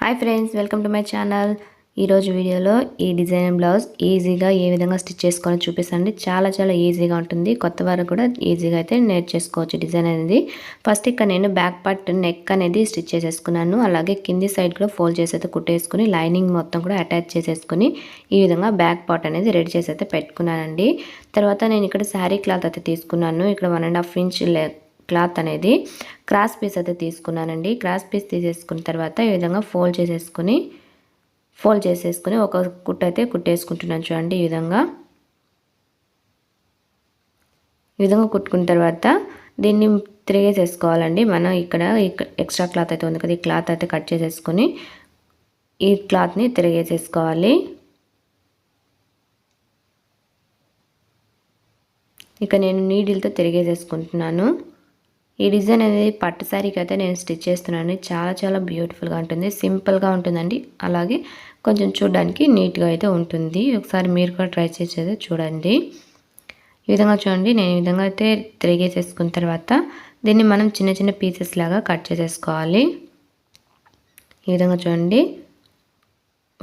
Hi friends, welcome to my channel. ఈరోజు వీడియోలో ఈ డిజైన్ బ్లౌజ్ ఈజీగా ఏ విధంగా స్టిచ్ చేసుకోవాలో చూపిస్తానండి. చాలా ఈజీగా ఉంటుంది. కొత్త వారు కూడా ఈజీగా అయితే నేర్చేసుకోవచ్చు డిజైన్ అనేది. ఫస్ట్ ఇక్కడ నేను బ్యాక్ పార్ట్ నెక్ అనేది స్టిచ్ చేసేసుకున్నాను. అలాగే కింది సైడ్ కూడా ఫోల్డ్ చేసి అయితే కుట్టేసుకుని లైనింగ్ మొత్తం కూడా అటాచ్ చేసేసుకుని ఈ విధంగా బ్యాక్ పార్ట్ అనేది రెడీ చేసి అయితే పెట్టుకున్నానండి. తర్వాత నేను ఇక్కడ శారీ క్లాత్ అయితే తీసుకున్నాను. ఇక్కడ 1.5 ఇంచ్ క్లాత్ అనేది క్రాస్ పీస్ అయితే తీసుకున్నానండి. క్రాస్ పీస్ తీసేసుకున్న తర్వాత ఈ విధంగా ఫోల్డ్ చేసేసుకుని ఒక కుట్టు అయితే కుట్టేసుకుంటున్నాను. చూడండి ఈ విధంగా కుట్టుకున్న తర్వాత దీన్ని తిరిగేసేసుకోవాలండి. మనం ఇక్కడ ఎక్స్ట్రా క్లాత్ అయితే ఉంది కదా, ఈ క్లాత్ అయితే కట్ చేసేసుకొని ఈ క్లాత్ని తిరిగేసేసుకోవాలి. ఇక నేను నీడిల్తో తిరిగేసేసుకుంటున్నాను. ఈ డిజైన్ అనేది పట్టు శారీకి అయితే నేను స్టిచ్ చేస్తున్నాను. చాలా బ్యూటిఫుల్గా ఉంటుంది, సింపుల్గా ఉంటుందండి. అలాగే కొంచెం చూడడానికి నీట్గా అయితే ఉంటుంది. ఒకసారి మీరు కూడా ట్రై చేసేది చూడండి. ఈ విధంగా చూడండి, నేను ఈ విధంగా అయితే తిరిగేసేసుకున్న తర్వాత దీన్ని మనం చిన్న పీసెస్ లాగా కట్ చేసేసుకోవాలి. ఈ విధంగా చూడండి,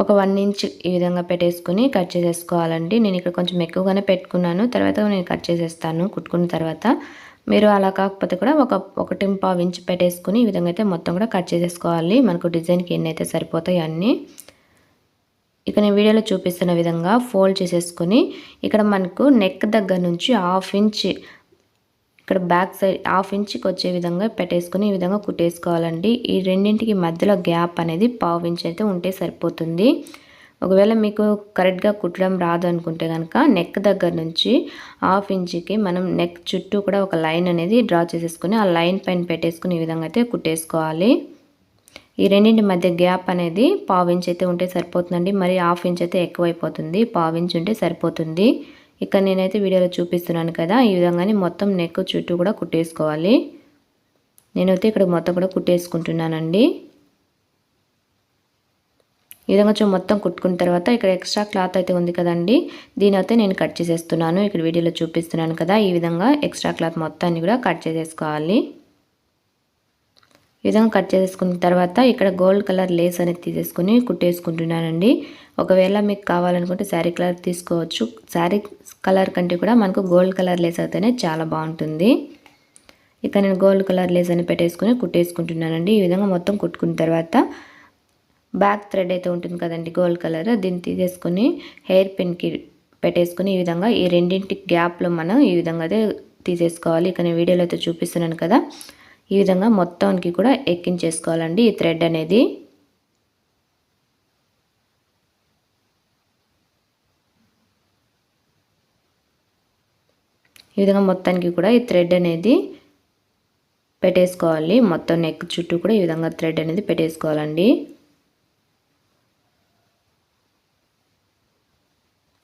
ఒక 1 ఇంచ్ ఈ విధంగా పెట్టేసుకుని కట్ చేసేసుకోవాలండి. నేను ఇక్కడ కొంచెం ఎక్కువగానే పెట్టుకున్నాను. తర్వాత నేను కట్ చేసేస్తాను కుట్టుకున్న తర్వాత. మీరు అలా కాకపోతే కూడా 1.5 ఇంచ్ పెట్టేసుకుని ఈ విధంగా అయితే మొత్తం కూడా కట్ చేసేసుకోవాలి. మనకు డిజైన్కి ఎన్ని అయితే సరిపోతాయి అన్నీ. ఇక నేను వీడియోలో చూపిస్తున్న విధంగా ఫోల్డ్ చేసేసుకుని ఇక్కడ మనకు నెక్ దగ్గర నుంచి 1/2 ఇంచ్ ఇక్కడ బ్యాక్ సైడ్ 1/2 ఇంచ్కి వచ్చే విధంగా పెట్టేసుకుని ఈ విధంగా కుట్టేసుకోవాలండి. ఈ రెండింటికి మధ్యలో గ్యాప్ అనేది 1/2 ఇంచ్ అయితే ఉంటే సరిపోతుంది. ఒకవేళ మీకు కరెక్ట్గా కుట్టడం రాదు అనుకుంటే కనుక నెక్ దగ్గర నుంచి 1/2 ఇంచ్కి మనం నెక్ చుట్టూ కూడా ఒక లైన్ అనేది డ్రా చేసేసుకుని ఆ లైన్ పైన పెట్టేసుకుని ఈ విధంగా అయితే కుట్టేసుకోవాలి. ఈ రెండింటి మధ్య గ్యాప్ అనేది 1/2 ఇంచ్ అయితే ఉంటే సరిపోతుందండి. మరి 1/2 ఇంచ్ అయితే ఎక్కువైపోతుంది. 1/2 ఇంచ్ ఉంటే సరిపోతుంది. ఇక్కడ నేనైతే వీడియోలో చూపిస్తున్నాను కదా, ఈ విధంగానే మొత్తం నెక్ చుట్టూ కూడా కుట్టేసుకోవాలి. నేనైతే ఇక్కడ మొత్తం కూడా కుట్టేసుకుంటున్నానండి. ఈ విధంగా మొత్తం కుట్టుకున్న తర్వాత ఇక్కడ ఎక్స్ట్రా క్లాత్ అయితే ఉంది కదండి, దీని అయితే నేను కట్ చేసేస్తున్నాను. ఇక్కడ వీడియోలో చూపిస్తున్నాను కదా, ఈ విధంగా ఎక్స్ట్రా క్లాత్ మొత్తాన్ని కూడా కట్ చేసేసుకోవాలి. ఈ విధంగా కట్ చేసేసుకున్న తర్వాత ఇక్కడ గోల్డ్ కలర్ లేస్ అనేది తీసేసుకుని కుట్టేసుకుంటున్నానండి. ఒకవేళ మీకు కావాలనుకుంటే శారీ కలర్ తీసుకోవచ్చు. శారీ కలర్ కంటే కూడా మనకు గోల్డ్ కలర్ లేస్ అయితేనే చాలా బాగుంటుంది. ఇక నేను గోల్డ్ కలర్ లేస్ అని పెట్టేసుకుని కుట్టేసుకుంటున్నానండి. ఈ విధంగా మొత్తం కుట్టుకున్న తర్వాత బ్యాక్ థ్రెడ్ అయితే ఉంటుంది కదండి గోల్డ్ కలర్, దీన్ని తీసేసుకొని హెయిర్ పిన్కి పెట్టేసుకుని ఈ విధంగా ఈ రెండింటి గ్యాప్లో మనం ఈ విధంగా అయితే తీసేసుకోవాలి. ఇక నేను వీడియోలో అయితే చూపిస్తున్నాను కదా, ఈ విధంగా మొత్తానికి కూడా ఎక్కించేసుకోవాలండి ఈ థ్రెడ్ అనేది. ఈ విధంగా మొత్తానికి కూడా ఈ థ్రెడ్ అనేది పెట్టేసుకోవాలి. మొత్తం నెక్ చుట్టూ కూడా ఈ విధంగా థ్రెడ్ అనేది పెట్టేసుకోవాలండి.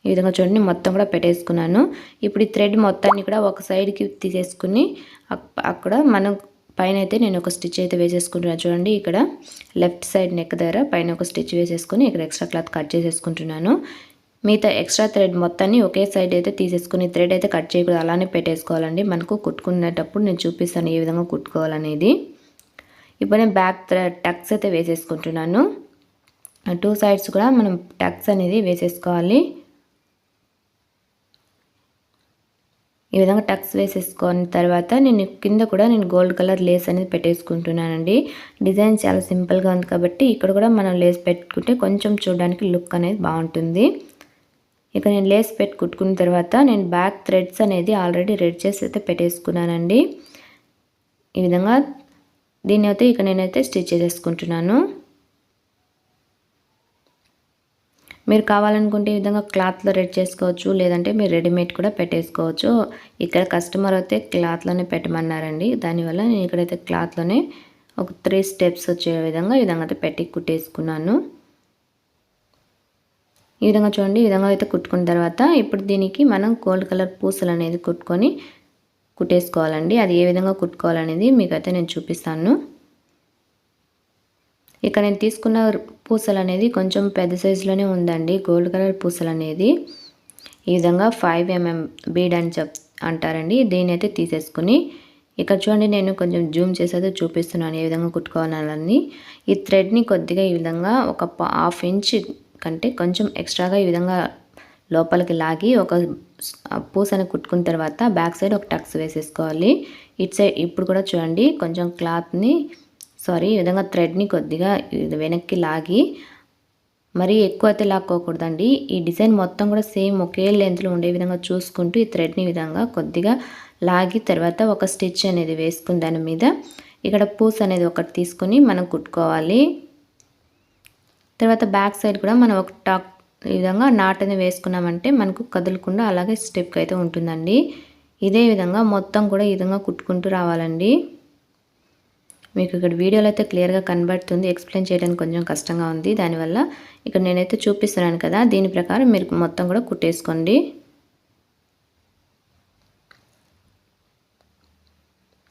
ఈ విధంగా చూడండి మొత్తం కూడా పెట్టేసుకున్నాను. ఇప్పుడు ఈ థ్రెడ్ మొత్తాన్ని కూడా ఒక సైడ్కి తీసేసుకుని అక్కడ మనం పైన అయితే నేను ఒక స్టిచ్ అయితే వేసేసుకుంటున్నాను. చూడండి ఇక్కడ లెఫ్ట్ సైడ్ నెక్ దగ్గర పైన ఒక స్టిచ్ వేసేసుకుని ఇక్కడ ఎక్స్ట్రా క్లాత్ కట్ చేసేసుకుంటున్నాను. మిగతా ఎక్స్ట్రా థ్రెడ్ మొత్తాన్ని ఒకే సైడ్ అయితే తీసేసుకుని థ్రెడ్ అయితే కట్ చేయకూడదు, అలానే పెట్టేసుకోవాలండి. మనకు కుట్టుకునేటప్పుడు నేను చూపిస్తాను ఏ విధంగా కుట్టుకోవాలనేది. ఇప్పుడు నేను బ్యాక్ టక్స్ అయితే వేసేసుకుంటున్నాను. 2 సైడ్స్ కూడా మనం టక్స్ అనేది వేసేసుకోవాలి. ఈ విధంగా టక్స్ వేసేసుకున్న తర్వాత నేను కింద కూడా నేను గోల్డ్ కలర్ లేస్ అనేది పెట్టేసుకుంటున్నానండి. డిజైన్ చాలా సింపుల్గా ఉంది కాబట్టి ఇక్కడ కూడా మనం లేస్ పెట్టుకుంటే కొంచెం చూడడానికి లుక్ అనేది బాగుంటుంది. ఇక నేను లేస్ పెట్టి కుట్టుకున్న తర్వాత నేను బ్యాక్ థ్రెడ్స్ అనేది ఆల్రెడీ రెడీ చేసి అయితే పెట్టేసుకున్నానండి. ఈ విధంగా దీన్ని అయితే ఇక నేనైతే స్టిచ్ చేసేసుకుంటున్నాను. మీరు కావాలనుకుంటే ఈ విధంగా క్లాత్లో రెడీ చేసుకోవచ్చు, లేదంటే మీరు రెడీమేడ్ కూడా పెట్టేసుకోవచ్చు. ఇక్కడ కస్టమర్ అయితే క్లాత్లోనే పెట్టమన్నారండి, దానివల్ల నేను ఇక్కడైతే క్లాత్లోనే ఒక 3 స్టెప్స్ వచ్చే విధంగా అయితే పెట్టి కుట్టేసుకున్నాను. ఈ విధంగా చూడండి, ఈ విధంగా అయితే కుట్టుకున్న తర్వాత ఇప్పుడు దీనికి మనం గోల్డ్ కలర్ పూసలు అనేది కుట్టేసుకోవాలండి. అది ఏ విధంగా కుట్టుకోవాలనేది మీకైతే నేను చూపిస్తాను. ఇక నేను తీసుకున్న పూసలు అనేది కొంచెం పెద్ద సైజులోనే ఉందండి గోల్డ్ కలర్ పూసలు అనేది. ఈ విధంగా 5 mm బీడ్ అని అంటారండి. దీని అయితే తీసేసుకుని ఇక్కడ చూడండి నేను కొంచెం జూమ్ చేసేది చూపిస్తున్నాను ఏ విధంగా కుట్టుకోవాలని. ఈ థ్రెడ్ని కొద్దిగా ఈ విధంగా ఒక హాఫ్ ఇంచ్ కంటే కొంచెం ఎక్స్ట్రాగా ఈ విధంగా లోపలికి లాగి ఒక పూసని కుట్టుకున్న తర్వాత బ్యాక్ సైడ్ ఒక టక్స్ వేసేసుకోవాలి. ఇటు సైడ్ ఇప్పుడు కూడా చూడండి కొంచెం క్లాత్ని ఈ విధంగా థ్రెడ్ని కొద్దిగా వెనక్కి లాగి మరీ ఎక్కువ అయితే లాక్కోకూడదండి. ఈ డిజైన్ మొత్తం కూడా సేమ్ ఒకే లెంత్లో ఉండే విధంగా చూసుకుంటూ ఈ థ్రెడ్ని విధంగా కొద్దిగా లాగి తర్వాత ఒక స్టిచ్ అనేది వేసుకుని దాని మీద ఇక్కడ పూస్ అనేది ఒకటి తీసుకొని మనం కుట్టుకోవాలి. తర్వాత బ్యాక్ సైడ్ కూడా మనం ఒక టాక్ ఈ విధంగా నాట్ అనేది వేసుకున్నామంటే మనకు కదలకుండా అలాగే స్టెప్ అయితే ఉంటుందండి. ఇదే విధంగా మొత్తం కూడా ఈ విధంగా కుట్టుకుంటూ రావాలండి. మీకు ఇక్కడ వీడియోలో అయితే క్లియర్గా కనబడుతుంది, ఎక్స్ప్లెయిన్ చేయడానికి కొంచెం కష్టంగా ఉంది. దానివల్ల ఇక్కడ నేనైతే చూపిస్తున్నాను కదా, దీని ప్రకారం మీరు మొత్తం కూడా కుట్టేసుకోండి.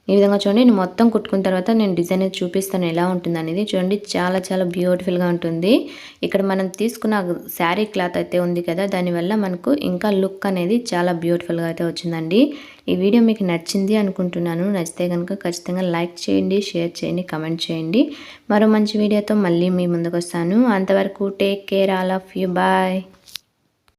ఈ విధంగా చూడండి నేను మొత్తం కుట్టుకున్న తర్వాత నేను డిజైన్ అయితే చూపిస్తాను ఎలా ఉంటుంది అనేది. చూడండి చాలా చాలా బ్యూటిఫుల్గా ఉంటుంది. ఇక్కడ మనం తీసుకున్న శారీ క్లాత్ అయితే ఉంది కదా, దానివల్ల మనకు ఇంకా లుక్ అనేది చాలా బ్యూటిఫుల్గా అయితే వచ్చిందండి. ఈ వీడియో మీకు నచ్చింది అనుకుంటున్నాను. నచ్చితే కనుక ఖచ్చితంగా లైక్ చేయండి, షేర్ చేయండి, కమెంట్ చేయండి. మరో మంచి వీడియోతో మళ్ళీ మీ ముందుకు వస్తాను. అంతవరకు take care all of you. Bye.